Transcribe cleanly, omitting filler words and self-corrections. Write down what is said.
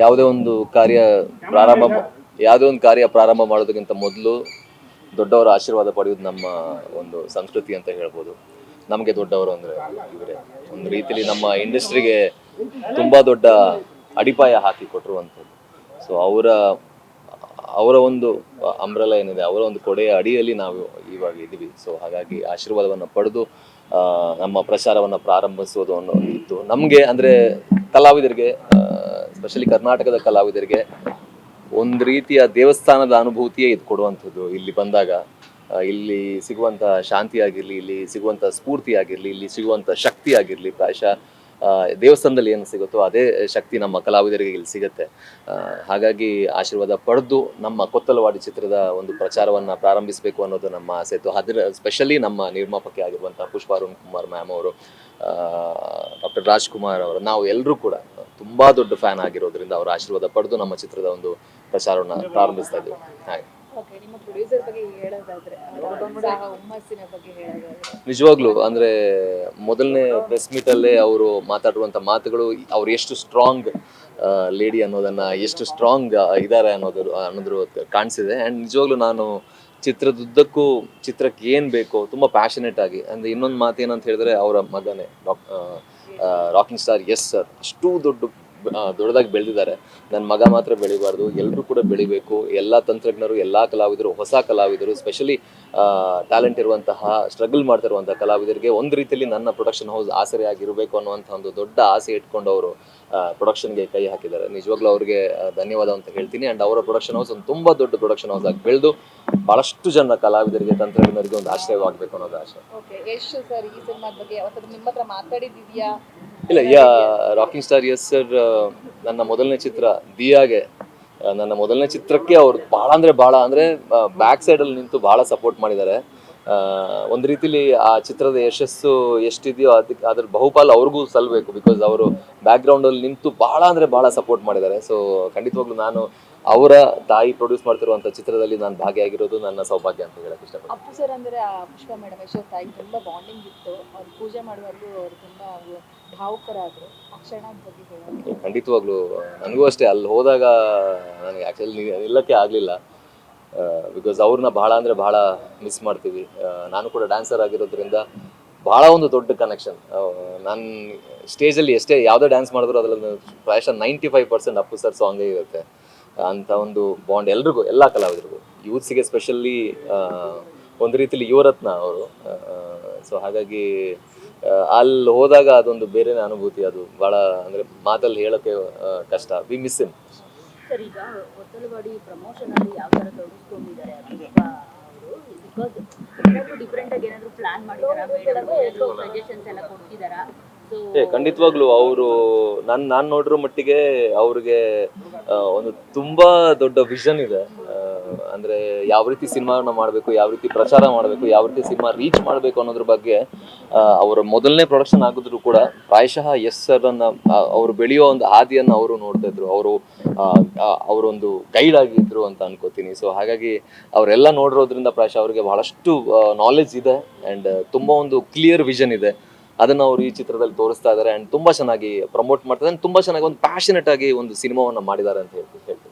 ಯಾವುದೇ ಒಂದು ಕಾರ್ಯ ಪ್ರಾರಂಭ ಯಾವುದೇ ಒಂದು ಕಾರ್ಯ ಪ್ರಾರಂಭ ಮಾಡೋದಕ್ಕಿಂತ ಮೊದಲು ದೊಡ್ಡವರ ಆಶೀರ್ವಾದ ಪಡೆಯೋದು ನಮ್ಮ ಒಂದು ಸಂಸ್ಕೃತಿ ಅಂತ ಹೇಳ್ಬೋದು. ನಮಗೆ ದೊಡ್ಡವರು ಅಂದರೆ ಇವರೇ ಒಂದು ರೀತಿಯಲ್ಲಿ ನಮ್ಮ ಇಂಡಸ್ಟ್ರಿಗೆ ತುಂಬ ದೊಡ್ಡ ಅಡಿಪಾಯ ಹಾಕಿ ಕೊಟ್ಟಿರುವಂಥದ್ದು. ಸೊ ಅವರ ಒಂದು ಅಂಬ್ರೆಲಾ ಏನಿದೆ, ಅವರ ಒಂದು ಕೊಡೆಯ ಅಡಿಯಲ್ಲಿ ನಾವು ಇವಾಗ ಇದ್ದೀವಿ. ಸೊ ಹಾಗಾಗಿ ಆಶೀರ್ವಾದವನ್ನು ಪಡೆದು ನಮ್ಮ ಪ್ರಚಾರವನ್ನು ಪ್ರಾರಂಭಿಸೋದು ಅನ್ನೋ ಇತ್ತು ನಮಗೆ. ಅಂದರೆ ಕಲಾವಿದರಿಗೆ, ಸ್ಪೆಷಲಿ ಕರ್ನಾಟಕದ ಕಲಾವಿದರಿಗೆ ಒಂದು ರೀತಿಯ ದೇವಸ್ಥಾನದ ಅನುಭೂತಿಯೇ ಇದು ಕೊಡುವಂಥದ್ದು. ಇಲ್ಲಿ ಬಂದಾಗ ಇಲ್ಲಿ ಸಿಗುವಂಥ ಶಾಂತಿ ಆಗಿರಲಿ, ಇಲ್ಲಿ ಸಿಗುವಂಥ ಸ್ಫೂರ್ತಿ ಆಗಿರಲಿ, ಇಲ್ಲಿ ಸಿಗುವಂಥ ಶಕ್ತಿ ಆಗಿರಲಿ, ಪ್ರಾಯಶಃ ದೇವಸ್ಥಾನದಲ್ಲಿ ಏನು ಸಿಗುತ್ತೋ ಅದೇ ಶಕ್ತಿ ನಮ್ಮ ಕಲಾವಿದರಿಗೆ ಇಲ್ಲಿ ಸಿಗುತ್ತೆ. ಹಾಗಾಗಿ ಆಶೀರ್ವಾದ ಪಡೆದು ನಮ್ಮ ಕೊತ್ತಲವಾಡಿ ಚಿತ್ರದ ಒಂದು ಪ್ರಚಾರವನ್ನು ಪ್ರಾರಂಭಿಸಬೇಕು ಅನ್ನೋದು ನಮ್ಮ ಆಸೆ ಇತ್ತು. ಅದರ ಸ್ಪೆಷಲಿ ನಮ್ಮ ನಿರ್ಮಾಪಕಿ ಆಗಿರುವಂಥ ಪುಷ್ಪ ಅರುಣ್ ಕುಮಾರ್ ಮ್ಯಾಮ್ ಅವರು, ಡಾಕ್ಟರ್ ರಾಜ್ಕುಮಾರ್ ಅವರು, ನಾವು ಎಲ್ಲರೂ ಕೂಡ ತುಂಬ ದೊಡ್ಡ ಫ್ಯಾನ್ ಆಗಿರೋದ್ರಿಂದ ಅವರ ಆಶೀರ್ವಾದ ಪಡೆದು ನಮ್ಮ ಚಿತ್ರದ ಒಂದು ಪ್ರಚಾರವನ್ನು ಪ್ರಾರಂಭಿಸ್ತಾ ಇದ್ದೀವಿ. ಹಾಗೆ ನಿಜವಾಗ್ಲೂ ಅಂದರೆ ಮೊದಲನೇ ಪ್ರೆಸ್ ಮೀಟಲ್ಲೇ ಅವರು ಮಾತಾಡುವಂಥ ಮಾತುಗಳು, ಅವ್ರು ಎಷ್ಟು ಸ್ಟ್ರಾಂಗ್ ಲೇಡಿ ಅನ್ನೋದನ್ನು, ಎಷ್ಟು ಸ್ಟ್ರಾಂಗ್ ಇದ್ದಾರೆ ಅನ್ನೋದ್ರ ಕಾಣಿಸಿದೆ. ಆ್ಯಂಡ್ ನಿಜವಾಗ್ಲೂ ನಾನು ಚಿತ್ರದುದ್ದಕ್ಕೂ ಚಿತ್ರಕ್ಕೆ ಏನು ಬೇಕೋ ತುಂಬ ಪ್ಯಾಷನೇಟ್ ಆಗಿ, ಅಂದರೆ ಇನ್ನೊಂದು ಮಾತು ಏನಂತ ಹೇಳಿದ್ರೆ, ಅವರ ಮಗನೇ ರಾಕಿಂಗ್ ಸ್ಟಾರ್ ಎಸ್ ಸರ್ ಅಷ್ಟು ದೊಡ್ಡದಾಗಿ ಬೆಳೆದಿದ್ದಾರೆ. ನನ್ನ ಮಗ ಮಾತ್ರ ಬೆಳಿಬಾರ್ದು, ಎಲ್ಲರೂ ಕೂಡ ಬೆಳಿಬೇಕು. ಎಲ್ಲ ತಂತ್ರಜ್ಞರು, ಎಲ್ಲ ಕಲಾವಿದರು, ಹೊಸ ಕಲಾವಿದರು, ಸ್ಪೆಷಲಿ ಟ್ಯಾಲೆಂಟ್ ಇರುವಂತಹ, ಸ್ಟ್ರಗಲ್ ಮಾಡ್ತಿರುವಂಥ ಕಲಾವಿದರಿಗೆ ಒಂದು ರೀತಿಯಲ್ಲಿ ನನ್ನ ಪ್ರೊಡಕ್ಷನ್ ಹೌಸ್ ಆಸರೆಯಾಗಿರಬೇಕು ಅನ್ನುವಂಥ ಒಂದು ದೊಡ್ಡ ಆಸೆ ಇಟ್ಕೊಂಡು ಅವರು ಪ್ರೊಡಕ್ಷನ್ಗೆ ಕೈ ಹಾಕಿದ್ದಾರೆ. ನಿಜವಾಗ್ಲೂ ಅವ್ರಿಗೆ ಧನ್ಯವಾದ ಅಂತ ಹೇಳ್ತೀನಿ. ಆ್ಯಂಡ್ ಅವರ ಪ್ರೊಡಕ್ಷನ್ ಹೌಸ್ ಒಂದು ತುಂಬ ದೊಡ್ಡ ಪ್ರೊಡಕ್ಷನ್ ಹೌಸ್ ಆಗಿ ಬೆಳೆದು ಭಾಳಷ್ಟು ಜನ ಕಲಾವಿದರಿಗೆ, ತಂತ್ರಜ್ಞರಿಗೆ ಒಂದು ಆಶ್ರಯವಾಗಬೇಕು ಅನ್ನೋದು ಆಸೆ. ಇಲ್ಲ, ರಾಕಿಂಗ್ ಸ್ಟಾರ್ ಎಸ್ ಸರ್ ನನ್ನ ಮೊದಲನೇ ಚಿತ್ರ ದಿಯಾಗೆ, ನನ್ನ ಮೊದಲನೇ ಚಿತ್ರಕ್ಕೆ ಅವ್ರು ಭಾಳ ಅಂದರೆ ಬ್ಯಾಕ್ ಸೈಡಲ್ಲಿ ನಿಂತು ಭಾಳ ಸಪೋರ್ಟ್ ಮಾಡಿದ್ದಾರೆ. ಒಂದು ರೀತಿಲಿ ಆ ಚಿತ್ರದ ಯಶಸ್ಸು ಎಷ್ಟಿದೆಯೋ ಅದ್ರ ಬಹುಪಾಲು ಅವ್ರಿಗೂ ಸಲ್ಲಬೇಕು. ಬಿಕಾಸ್ ಅವರು ಬ್ಯಾಕ್ಗ್ರೌಂಡಲ್ಲಿ ನಿಂತು ಭಾಳ ಸಪೋರ್ಟ್ ಮಾಡಿದ್ದಾರೆ. ಸೊ ಖಂಡಿತವಾಗ್ಲೂ ನಾನು ಅವರ ತಾಯಿ ಪ್ರೊಡ್ಯೂಸ್ ಮಾಡ್ತಿರುವಂಥ ಚಿತ್ರದಲ್ಲಿ ನಾನು ಭಾಗಿಯಾಗಿರೋದು ನನ್ನ ಸೌಭಾಗ್ಯ ಅಂತ ಹೇಳಕ್ಕೆ ಇಷ್ಟಪಡ್ತೀನಿ. ಅಪ್ಪು ಸರ್ ಅಂದರೆ ಪುಷ್ಪ ಮೇಡಮ್ ಯಶೋಧ ತಾಯಿ ತುಂಬ ಬಾಂಡಿಂಗ್ ಇತ್ತು. ಅವ್ರು ಪೂಜೆ ಮಾಡುವಾಗಲೂ ಅವರು ತುಂಬ ಭಾವುಕರಾದರು. ಆ ಕ್ಷಣದ ಬಗ್ಗೆ ಹೇಳೋದು. ಖಂಡಿತವಾಗ್ಲೂ ನನಗೂ ಅಷ್ಟೇ, ಅಲ್ಲಿ ಹೋದಾಗ ನನಗೆ ಆ್ಯಕ್ಚುಲಿ ನಿಲ್ಲಕ್ಕೆ ಆಗಲಿಲ್ಲ. ಬಿಕಾಸ್ ಅವ್ರನ್ನ ಭಾಳ ಮಿಸ್ ಮಾಡ್ತೀವಿ. ನಾನು ಕೂಡ ಡ್ಯಾನ್ಸರ್ ಆಗಿರೋದ್ರಿಂದ ಭಾಳ ಒಂದು ದೊಡ್ಡ ಕನೆಕ್ಷನ್. ನಾನು ಸ್ಟೇಜಲ್ಲಿ ಯಾವುದೇ ಡ್ಯಾನ್ಸ್ ಮಾಡಿದ್ರು ಅದರಲ್ಲಿ ಪ್ರಾಯಶಃ 95% ಅಪ್ಪು ಸರ್ ಸಾಂಗೇ ಇರುತ್ತೆ. ಅಂಥ ಒಂದು ಬಾಂಡ್ ಎಲ್ರಿಗೂ, ಎಲ್ಲ ಕಲಾವಿದರಿಗೂ, ಯೂತ್ಸಿಗೆ ಸ್ಪೆಷಲಿ ಒಂದು ರೀತಿಲಿ ಯುವರತ್ನ ಅವರು. ಸೊ ಹಾಗಾಗಿ ಅಲ್ಲಿ ಹೋದಾಗ ಅದೊಂದು ಬೇರೆನೇ ಅನುಭೂತಿ. ಅದು ಭಾಳ ಅಂದರೆ ಮಾತಲ್ಲಿ ಹೇಳೋಕ್ಕೆ ಕಷ್ಟ. V miss him. ಸರ್, ಈಗ ಕೊತ್ತಲವಾಡಿ ಪ್ರಮೋಷನ್ ಅಲ್ಲಿ ಯಾವ ಥರ ತೊಡಗಿಸ್ಕೊಂಡಿದ್ದಾರೆ ಅವರು? ಬಿಕಾಸ್ ಡಿಫ್ರೆಂಟ್ ಆಗಿ ಏನಾದರೂ ಪ್ಲಾನ್ ಮಾಡಿದಾರಾ, ಸಜೆಷನ್ಸ್ ಎಲ್ಲ ಕೊಡ್ತಿದ್ದಾರಾ? ಖಂಡಿತವಾಗ್ಲೂ ಅವರು ನಾನು ನೋಡಿರೋ ಮಟ್ಟಿಗೆ ಅವ್ರಿಗೆ ಒಂದು ತುಂಬ ದೊಡ್ಡ ವಿಷನ್ ಇದೆ. ಅಂದರೆ ಯಾವ ರೀತಿ ಸಿನಿಮಾನ ಮಾಡಬೇಕು, ಯಾವ ರೀತಿ ಪ್ರಚಾರ ಮಾಡಬೇಕು, ಯಾವ ರೀತಿ ಸಿನಿಮಾ ರೀಚ್ ಮಾಡಬೇಕು ಅನ್ನೋದ್ರ ಬಗ್ಗೆ ಅವರ ಮೊದಲನೇ ಪ್ರೊಡಕ್ಷನ್ ಆಗಿದ್ರು ಕೂಡ ಪ್ರಾಯಶಃ ಎಸ್ ಸರ್ರನ್ನು ಅವರು ಬೆಳೆಯೋ ಒಂದು ಹಾದಿಯನ್ನು ಅವರು ನೋಡ್ತಾ ಇದ್ರು. ಅವರೊಂದು ಗೈಡ್ ಆಗಿದ್ರು ಅಂತ ಅನ್ಕೋತೀನಿ. ಸೊ ಹಾಗಾಗಿ ಅವರೆಲ್ಲ ನೋಡಿರೋದ್ರಿಂದ ಪ್ರಾಯಶಃ ಅವರಿಗೆ ಬಹಳಷ್ಟು ನಾಲೆಜ್ ಇದೆ ಆ್ಯಂಡ್ ತುಂಬ ಒಂದು ಕ್ಲಿಯರ್ ವಿಷನ್ ಇದೆ. ಅದನ್ನು ಅವರು ಈ ಚಿತ್ರದಲ್ಲಿ ತೋರಿಸ್ತಾ ಇದ್ದಾರೆ ಆ್ಯಂಡ್ ತುಂಬ ಚೆನ್ನಾಗಿ ಪ್ರಮೋಟ್ ಮಾಡ್ತಾರೆ. ತುಂಬ ಚೆನ್ನಾಗಿ ಒಂದು ಪ್ಯಾಷನೇಟ್ ಆಗಿ ಒಂದು ಸಿನಿಮಾವನ್ನು ಮಾಡಿದ್ದಾರೆ ಅಂತ ಹೇಳ್ತೀನಿ.